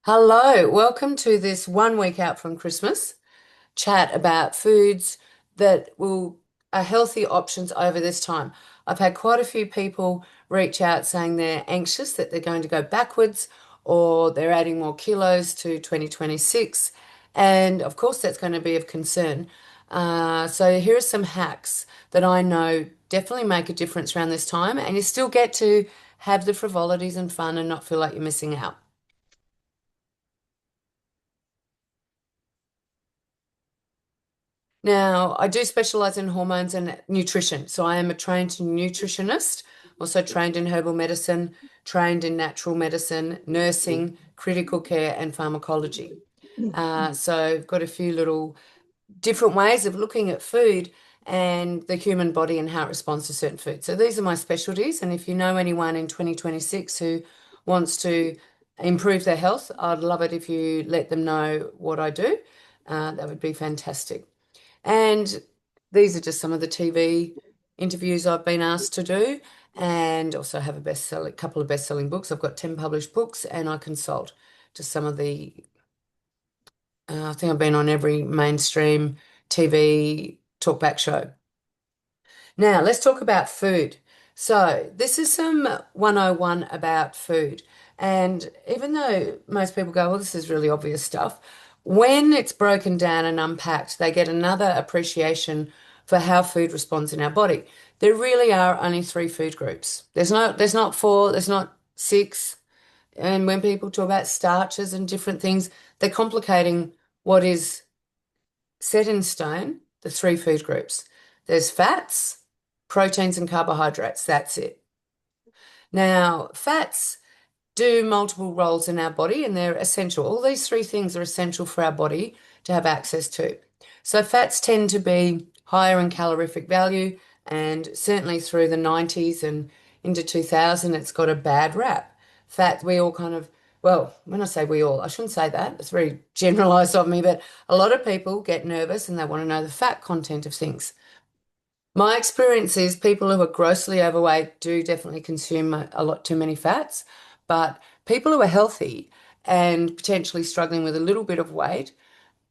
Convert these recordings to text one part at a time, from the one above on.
Hello, welcome to this 1 week out from Christmas chat about foods that will are healthy options over this time. I've had quite a few people reach out saying they're anxious that they're going to go backwards or they're adding more kilos to 2026. And of course, that's going to be of concern. So here are some hacks that I know definitely make a difference around this time, and you still get to have the frivolities and fun and not feel like you're missing out. Now, I do specialize in hormones and nutrition. So I am a trained nutritionist, also trained in herbal medicine, trained in natural medicine, nursing, critical care, and pharmacology. So I've got a few little different ways of looking at food and the human body and how it responds to certain foods. So these are my specialties. And if you know anyone in 2026 who wants to improve their health, I'd love it if you let them know what I do. That would be fantastic. And these are just some of the TV interviews I've been asked to do, and also have a couple of best-selling books. I've got 10 published books, and I consult to some of I think I've been on every mainstream TV talkback show. Now, let's talk about food. So, this is some 101 about food. And even though most people go, well, this is really obvious stuff, when it's broken down and unpacked, they get another appreciation for how food responds in our body. There really are only three food groups. There's not four, there's not six. And when people talk about starches and different things, they're complicating what is set in stone, the three food groups. There's fats, proteins, and carbohydrates. That's it. Now, fats do multiple roles in our body and they're essential. All these three things are essential for our body to have access to. So, fats tend to be higher in calorific value, and certainly through the 90s and into 2000, it's got a bad rap. Fat, we all kind of, well, when I say we all, I shouldn't say that. It's very generalized of me, but a lot of people get nervous and they want to know the fat content of things. My experience is people who are grossly overweight do definitely consume a lot too many fats, but people who are healthy and potentially struggling with a little bit of weight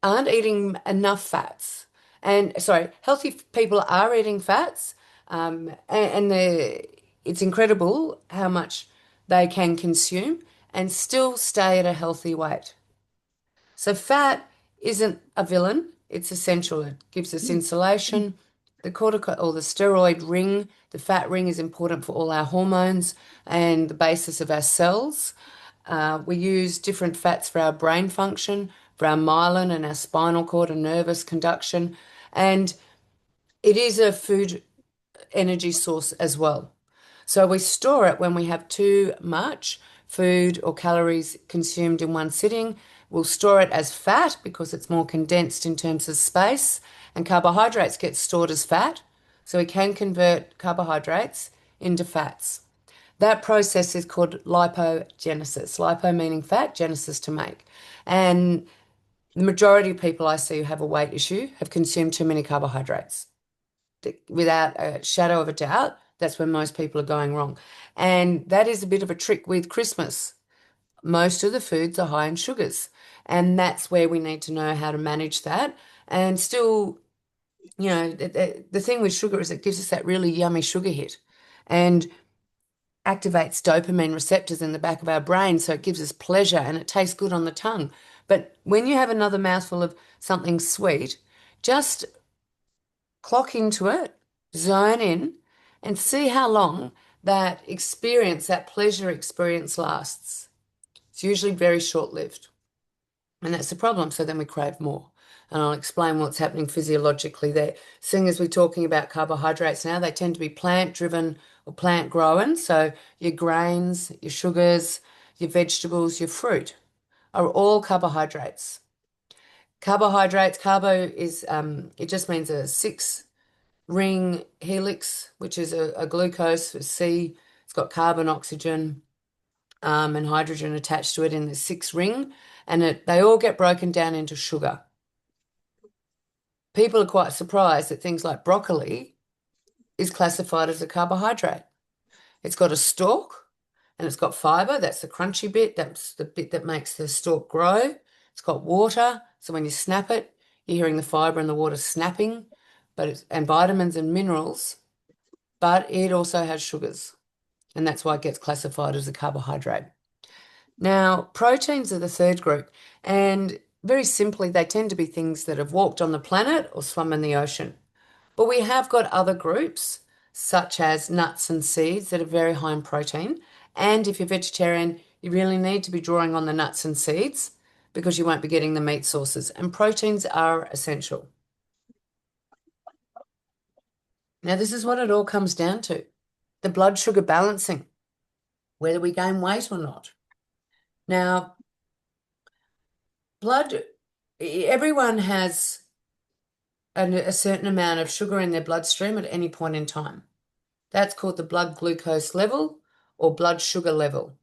aren't eating enough fats. And sorry, healthy people are eating fats, and it's incredible how much they can consume and still stay at a healthy weight. So fat isn't a villain, it's essential. It gives us insulation. The cortical or the steroid ring, the fat ring is important for all our hormones and the basis of our cells. We use different fats for our brain function, for our myelin and our spinal cord and nervous conduction. And it is a food energy source as well. So we store it when we have too much food or calories consumed in one sitting. We'll store it as fat because it's more condensed in terms of space, and carbohydrates get stored as fat. So we can convert carbohydrates into fats. That process is called lipogenesis. Lipo meaning fat, genesis to make. And the majority of people I see who have a weight issue have consumed too many carbohydrates. Without a shadow of a doubt, that's when most people are going wrong. And that is a bit of a trick with Christmas. Most of the foods are high in sugars, and that's where we need to know how to manage that. And still, the thing with sugar is it gives us that really yummy sugar hit and activates dopamine receptors in the back of our brain. So it gives us pleasure and it tastes good on the tongue. But when you have another mouthful of something sweet, just clock into it, zone in, and see how long that experience, that pleasure experience lasts. It's usually very short-lived. And that's the problem. So then we crave more. And I'll explain what's happening physiologically there. Seeing as we're talking about carbohydrates now, they tend to be plant-driven or plant-grown. So your grains, your sugars, your vegetables, your fruit are all carbohydrates. Carbohydrates, carbo is, it just means a six ring helix, which is a glucose for C. It's got carbon, oxygen, and hydrogen attached to it in the six ring, and they all get broken down into sugar. People are quite surprised that things like broccoli is classified as a carbohydrate. It's got a stalk and it's got fiber. That's the crunchy bit. That's the bit that makes the stalk grow. It's got water, so when you snap it, you're hearing the fiber and the water snapping, and vitamins and minerals, but it also has sugars, and that's why it gets classified as a carbohydrate. Now, proteins are the third group, and very simply, they tend to be things that have walked on the planet or swum in the ocean. But we have got other groups, such as nuts and seeds, that are very high in protein. And if you're vegetarian, you really need to be drawing on the nuts and seeds because you won't be getting the meat sources. And proteins are essential. Now, this is what it all comes down to, the blood sugar balancing, whether we gain weight or not. Now, blood, everyone has a certain amount of sugar in their bloodstream at any point in time. That's called the blood glucose level or blood sugar level.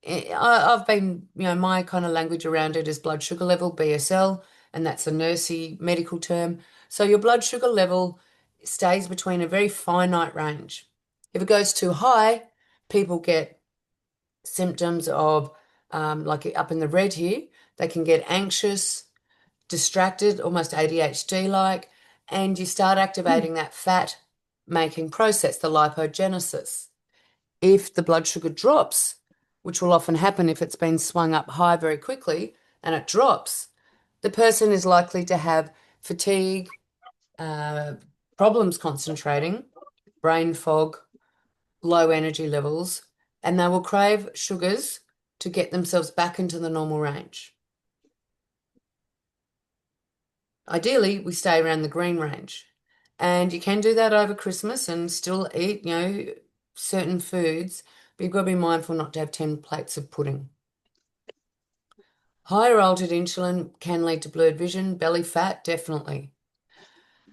I've been, my kind of language around it is blood sugar level, BSL, and that's a nursey medical term. So your blood sugar level stays between a very finite range. If it goes too high, people get symptoms of, like up in the red here, they can get anxious, distracted, almost ADHD-like, and you start activating that fat making process, the lipogenesis. If the blood sugar drops, which will often happen if it's been swung up high very quickly and it drops, the person is likely to have fatigue, uh, problems concentrating, brain fog, low energy levels, and they will crave sugars to get themselves back into the normal range. Ideally, we stay around the green range. And you can do that over Christmas and still eat, certain foods, but you've got to be mindful not to have 10 plates of pudding. Higher altered insulin can lead to blurred vision, belly fat, definitely.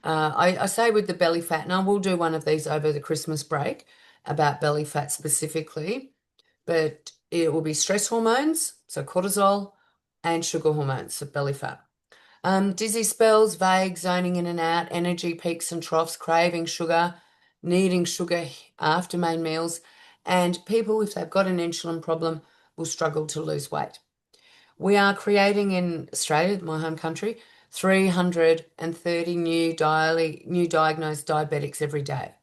I say with the belly fat, and I will do one of these over the Christmas break about belly fat specifically, but it will be stress hormones, so cortisol, and sugar hormones, so belly fat. Dizzy spells, vague, zoning in and out, energy peaks and troughs, craving sugar, needing sugar after main meals, and people, if they've got an insulin problem, will struggle to lose weight. We are creating in Australia, my home country, 330 new diagnosed diabetics every day.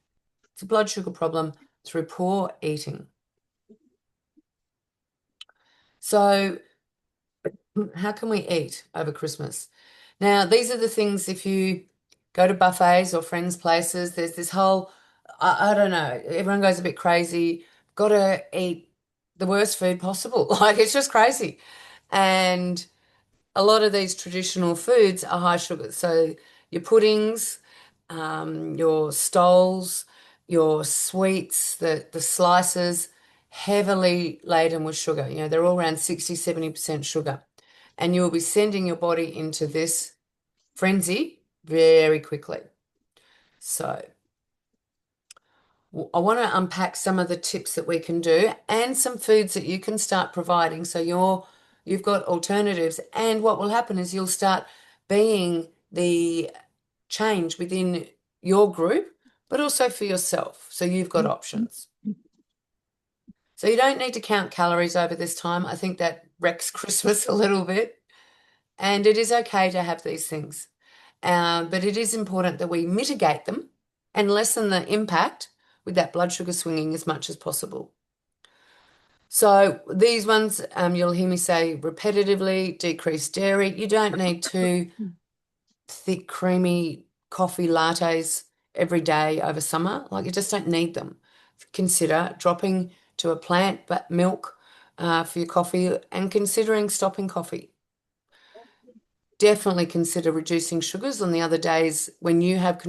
It's a blood sugar problem through poor eating. So, how can we eat over Christmas? Now, these are the things if you go to buffets or friends' places, there's this whole, I don't know, everyone goes a bit crazy, got to eat the worst food possible. Like, it's just crazy. And a lot of these traditional foods are high sugar. So your puddings, your stoles, your sweets, the slices, heavily laden with sugar. They're all around 60, 70% sugar. And you'll be sending your body into this frenzy very quickly. So I want to unpack some of the tips that we can do and some foods that you can start providing so you've got alternatives. And what will happen is you'll start being the change within your group, but also for yourself. So you've got options. So you don't need to count calories over this time. I think that wrecks Christmas a little bit. And it is okay to have these things. But it is important that we mitigate them and lessen the impact with that blood sugar swinging as much as possible. So these ones, you'll hear me say repetitively, decrease dairy. You don't need two thick, creamy coffee lattes every day over summer. Like you just don't need them. Consider dropping to a plant but milk for your coffee and considering stopping coffee. Definitely consider reducing sugars on the other days when you have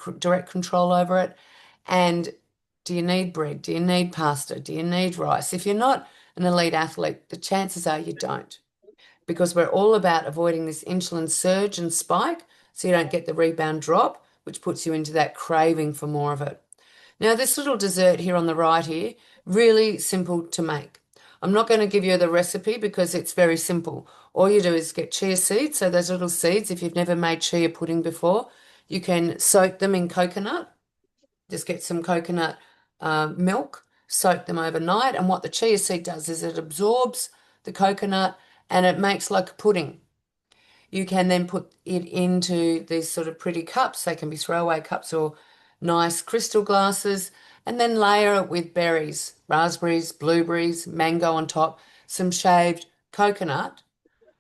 direct control over it. And do you need bread? Do you need pasta? Do you need rice? If you're not an elite athlete, the chances are you don't, because we're all about avoiding this insulin surge and spike so you don't get the rebound drop, which puts you into that craving for more of it. Now, this little dessert here on the right here, really simple to make. I'm not going to give you the recipe because it's very simple. All you do is get chia seeds, so those little seeds, if you've never made chia pudding before, you can soak them in coconut. Just get some coconut milk soak them overnight. And what the chia seed does is it absorbs the coconut and it makes like a pudding. You can then put it into these sort of pretty cups. They can be throwaway cups or nice crystal glasses, and then layer it with berries, raspberries, blueberries, mango on top, some shaved coconut,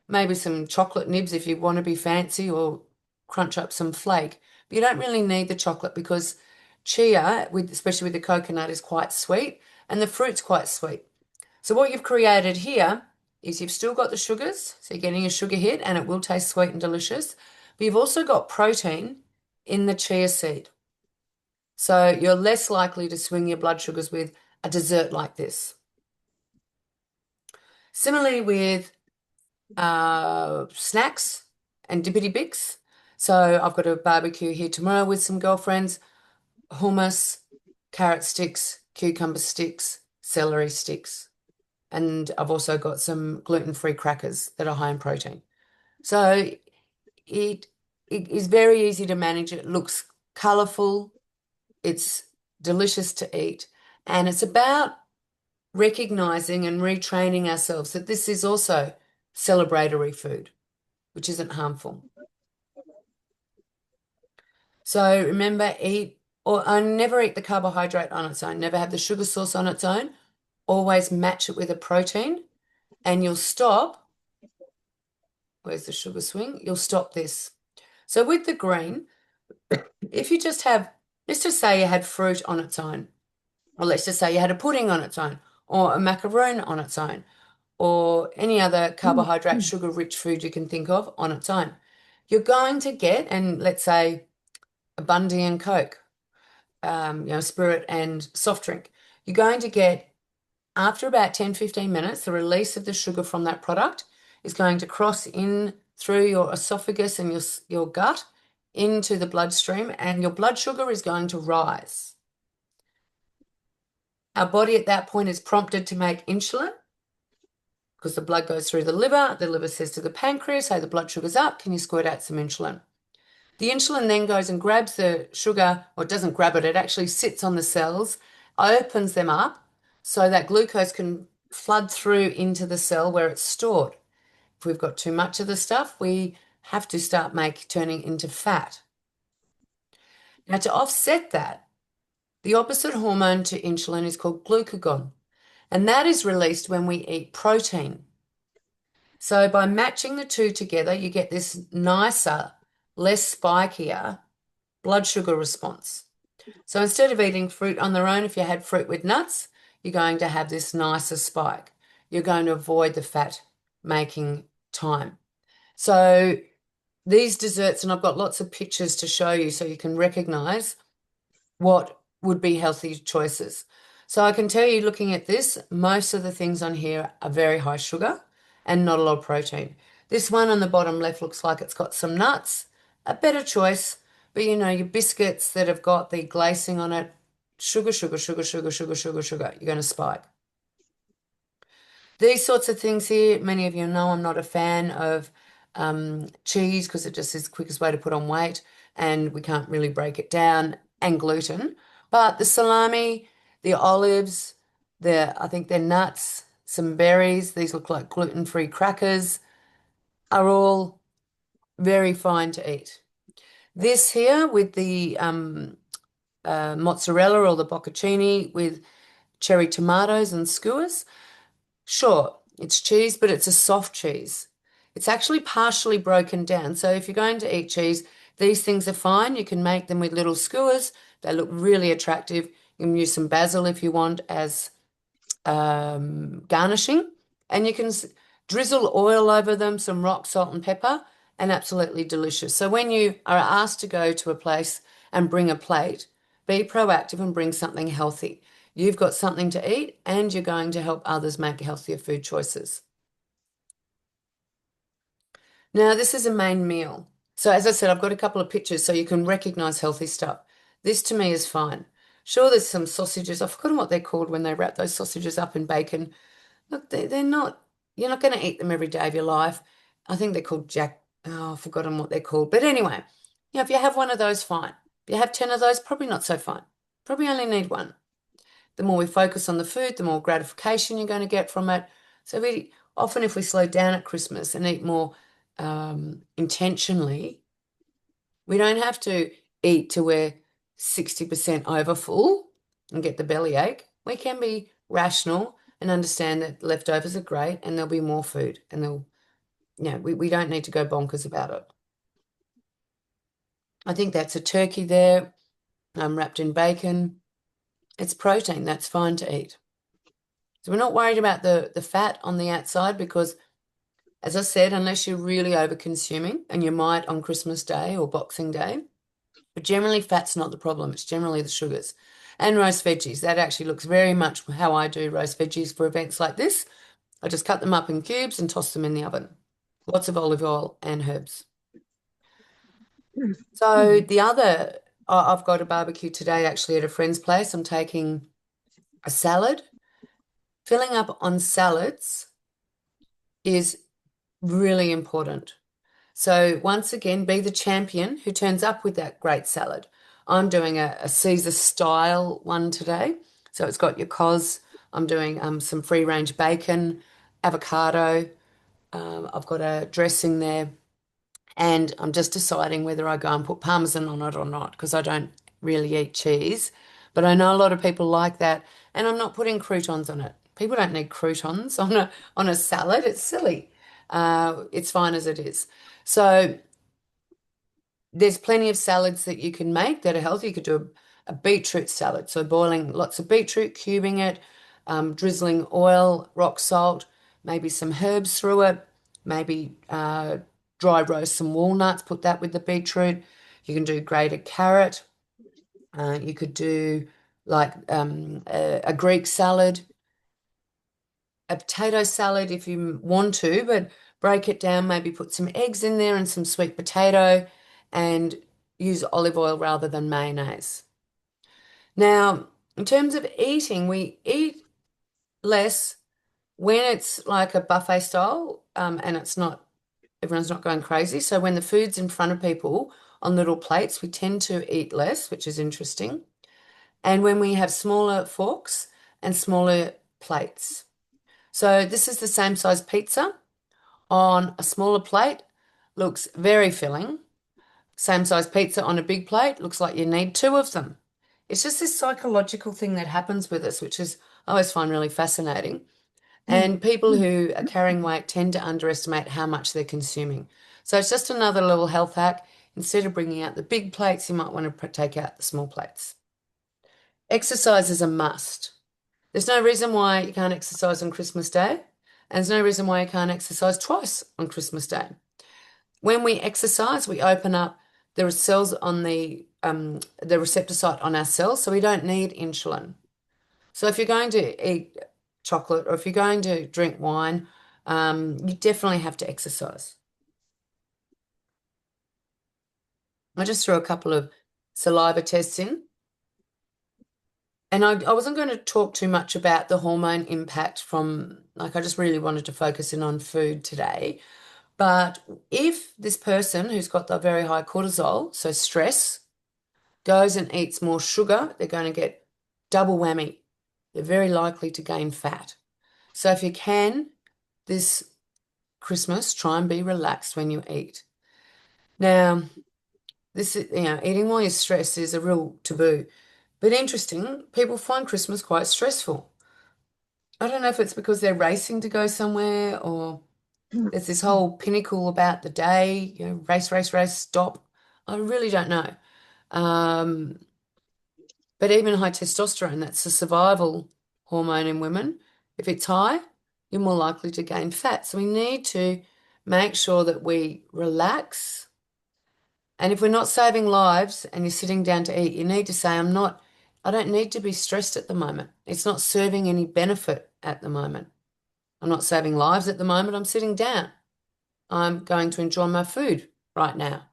maybe some chocolate nibs if you want to be fancy, or crunch up some flake. But you don't really need the chocolate because chia, with especially with the coconut, is quite sweet and the fruit's quite sweet. So what you've created here is you've still got the sugars, so you're getting a sugar hit and it will taste sweet and delicious, but you've also got protein in the chia seed. So you're less likely to swing your blood sugars with a dessert like this. Similarly with snacks and dippity bix. So I've got a barbecue here tomorrow with some girlfriends, hummus, carrot sticks, cucumber sticks, celery sticks. And I've also got some gluten-free crackers that are high in protein. So it it is very easy to manage. It looks colourful, it's delicious to eat, and it's about recognizing and retraining ourselves that this is also celebratory food, which isn't harmful. So remember, eat or never eat the carbohydrate on its own, never have the sugar source on its own. Always match it with a protein, and you'll stop. Where's the sugar swing? You'll stop this. So with the green, if you just have, let's just say you had fruit on its own, or let's just say you had a pudding on its own, or a macaroon on its own, or any other carbohydrate, sugar-rich food you can think of on its own. You're going to get, and let's say a Bundy and Coke, spirit and soft drink, you're going to get, after about 10-15 minutes, the release of the sugar from that product is going to cross in through your esophagus and your gut into the bloodstream, and your blood sugar is going to rise. Our body at that point is prompted to make insulin because the blood goes through the liver. The liver says to the pancreas, hey, the blood sugar's up. Can you squirt out some insulin? The insulin then goes and grabs the sugar, or it doesn't grab it, it actually sits on the cells, opens them up so that glucose can flood through into the cell where it's stored. If we've got too much of the stuff, we have to start turning into fat. Now, to offset that, the opposite hormone to insulin is called glucagon, and that is released when we eat protein. So by matching the two together, you get this nicer, less spikier blood sugar response. So instead of eating fruit on their own, if you had fruit with nuts, you're going to have this nicer spike. You're going to avoid the fat making time. So these desserts, and I've got lots of pictures to show you so you can recognize what would be healthy choices. So I can tell you, looking at this, most of the things on here are very high sugar and not a lot of protein. This one on the bottom left looks like it's got some nuts, a better choice, but your biscuits that have got the glazing on it, sugar, sugar, sugar, sugar, sugar, sugar, sugar, you're going to spike. These sorts of things here, many of you know I'm not a fan of cheese because it just is the quickest way to put on weight and we can't really break it down, and gluten. But the salami, the olives, I think they're nuts, some berries, these look like gluten-free crackers, are all very fine to eat. This here with the mozzarella or the bocconcini with cherry tomatoes and skewers. Sure, it's cheese, but it's a soft cheese. It's actually partially broken down. So if you're going to eat cheese, these things are fine. You can make them with little skewers. They look really attractive. You can use some basil if you want as garnishing. And you can drizzle oil over them, some rock salt and pepper, and absolutely delicious. So when you are asked to go to a place and bring a plate, be proactive and bring something healthy. You've got something to eat and you're going to help others make healthier food choices. Now, this is a main meal. So as I said, I've got a couple of pictures so you can recognize healthy stuff. This to me is fine. Sure, there's some sausages. I've forgotten what they're called when they wrap those sausages up in bacon. Look, they're not, you're not going to eat them every day of your life. I think they're called I've forgotten what they're called. But anyway, if you have one of those, fine. If you have 10 of those, probably not so fine. Probably only need one. The more we focus on the food, the more gratification you're going to get from it. So we often, if we slow down at Christmas and eat more intentionally, we don't have to eat till we're 60% overfull and get the bellyache. We can be rational and understand that leftovers are great and there'll be more food and we don't need to go bonkers about it. I think that's a turkey there, wrapped in bacon. It's protein, that's fine to eat. So we're not worried about the fat on the outside because, as I said, unless you're really over consuming, and you might on Christmas Day or Boxing Day, but generally fat's not the problem. It's generally the sugars. And roast veggies. That actually looks very much how I do roast veggies for events like this. I just cut them up in cubes and toss them in the oven. Lots of olive oil and herbs. So I've got a barbecue today actually at a friend's place. I'm taking a salad. Filling up on salads is really important. So once again, be the champion who turns up with that great salad. I'm doing a Caesar style one today. So it's got your cos. I'm doing some free range bacon, avocado. I've got a dressing there. And I'm just deciding whether I go and put parmesan on it or not because I don't really eat cheese. But I know a lot of people like that. And I'm not putting croutons on it. People don't need croutons on a salad. It's silly. It's fine as it is. So there's plenty of salads that you can make that are healthy. You could do a beetroot salad. So boiling lots of beetroot, cubing it, drizzling oil, rock salt, maybe some herbs through it, maybe dry roast some walnuts, put that with the beetroot. You can do grated carrot. You could do like a Greek salad, a potato salad if you want to, but break it down, maybe put some eggs in there and some sweet potato and use olive oil rather than mayonnaise. Now, in terms of eating, we eat less when it's like a buffet style, and everyone's not going crazy. So when the food's in front of people on little plates, we tend to eat less, which is interesting. And when we have smaller forks and smaller plates. So this is the same size pizza on a smaller plate, looks very filling. Same size pizza on a big plate, looks like you need two of them. It's just this psychological thing that happens with us, which is I always find really fascinating. And people who are carrying weight tend to underestimate how much they're consuming. So it's just another little health hack. Instead of bringing out the big plates, you might want to take out the small plates. Exercise is a must. There's no reason why you can't exercise on Christmas Day, and there's no reason why you can't exercise twice on Christmas Day. When we exercise, we open up the cells on the receptor site on our cells, so we don't need insulin. So if you're going to eat chocolate or if you're going to drink wine, you definitely have to exercise. I just threw a couple of saliva tests in. And I wasn't going to talk too much about the hormone impact I just really wanted to focus in on food today. But if this person who's got the very high cortisol, so stress, goes and eats more sugar, they're going to get double whammy. They're very likely to gain fat. So if you can, this Christmas, try and be relaxed when you eat. Now, this is, eating while you're stressed is a real taboo. But interesting, people find Christmas quite stressful. I don't know if it's because they're racing to go somewhere or there's this whole pinnacle about the day, race, race, race, stop. I really don't know. Um, but even high testosterone, that's a survival hormone in women. If it's high, you're more likely to gain fat. So we need to make sure that we relax. And if we're not saving lives and you're sitting down to eat, you need to say, I don't need to be stressed at the moment. It's not serving any benefit at the moment. I'm not saving lives at the moment. I'm sitting down. I'm going to enjoy my food right now.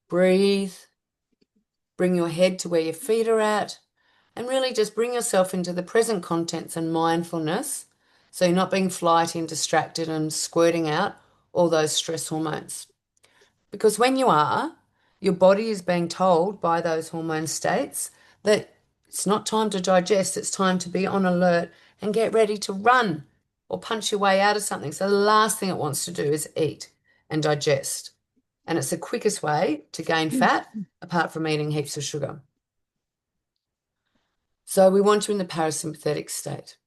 Breathe. Bring your head to where your feet are at. And really just bring yourself into the present contents and mindfulness so you're not being flighty and distracted and squirting out all those stress hormones. Because when you are, your body is being told by those hormone states that It's not time to digest, it's time to be on alert and get ready to run or punch your way out of something. So the last thing it wants to do is eat and digest. And it's the quickest way to gain fat apart from eating heaps of sugar. So we want you in the parasympathetic state.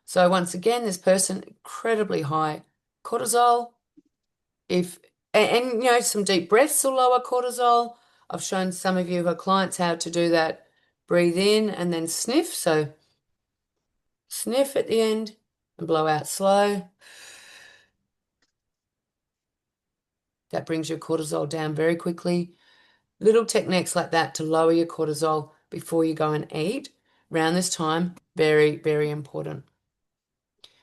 So once again, this person, incredibly high cortisol. If and, some deep breaths will lower cortisol. I've shown some of you, her clients, how to do that. Breathe in and then sniff. So sniff at the end and blow out slow. That brings your cortisol down very quickly. Little techniques like that to lower your cortisol before you go and eat around this time, very, very important.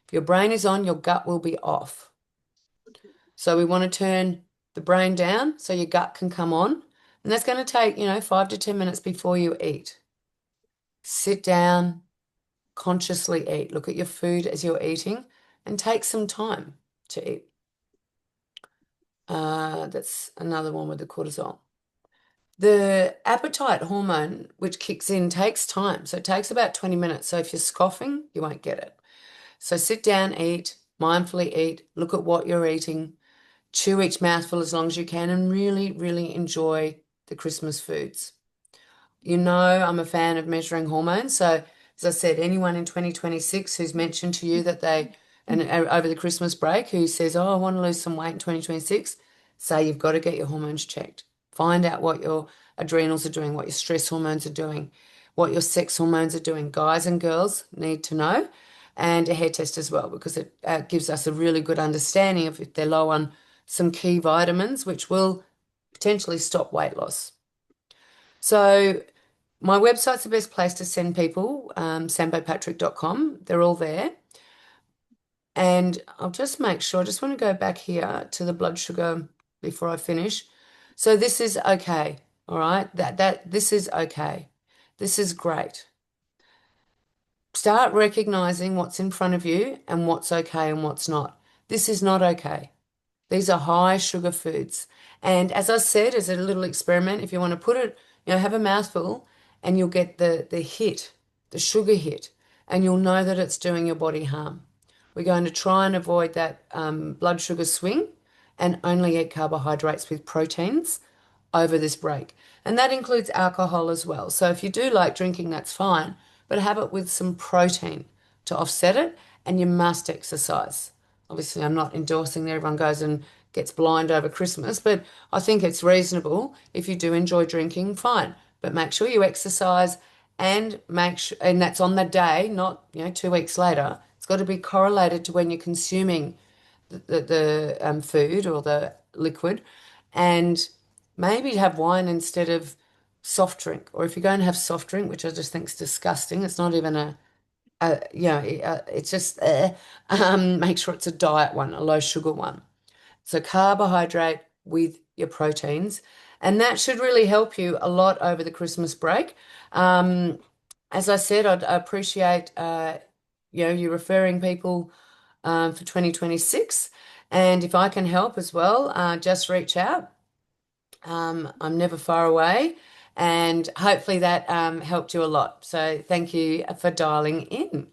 If your brain is on, your gut will be off. So we want to turn the brain down so your gut can come on. And that's going to take, 5 to 10 minutes before you eat. Sit down, consciously eat. Look at your food as you're eating and take some time to eat. That's another one with the cortisol. The appetite hormone, which kicks in, takes time. So it takes about 20 minutes. So if you're scoffing, you won't get it. So sit down, eat, mindfully eat, look at what you're eating, chew each mouthful as long as you can, and really, really enjoy the Christmas foods. You know, I'm a fan of measuring hormones. So, as I said, anyone in 2026 who's mentioned to you that and over the Christmas break, who says, "Oh, I want to lose some weight in 2026," say you've got to get your hormones checked. Find out what your adrenals are doing, what your stress hormones are doing, what your sex hormones are doing. Guys and girls need to know, and a hair test as well, because it gives us a really good understanding of if they're low on some key vitamins, which will potentially stop weight loss. So, my website's the best place to send people, sambopatrick.com. They're all there. And I'll just make sure, I just want to go back here to the blood sugar before I finish. So this is okay, all right? This is okay. This is great. Start recognizing what's in front of you and what's okay and what's not. This is not okay. These are high sugar foods. And as I said, as a little experiment, if you want to put it, have a mouthful and you'll get the hit, the sugar hit, and you'll know that it's doing your body harm. We're going to try and avoid that blood sugar swing and only eat carbohydrates with proteins over this break. And that includes alcohol as well. So if you do like drinking, that's fine, but have it with some protein to offset it, and you must exercise. Obviously, I'm not endorsing that everyone goes and gets blind over Christmas, but I think it's reasonable. If you do enjoy drinking, fine, but make sure you exercise and make sure, and that's on the day, not 2 weeks later. It's got to be correlated to when you're consuming the food or the liquid, and maybe have wine instead of soft drink. Or if you're going to have soft drink, which I just think is disgusting, it's not even it's just make sure it's a diet one, a low sugar one. So carbohydrate with your proteins, and that should really help you a lot over the Christmas break. Um, as I said, I appreciate you referring people for 2026, and if I can help as well, just reach out. I'm never far away, and hopefully that helped you a lot. So thank you for dialing in.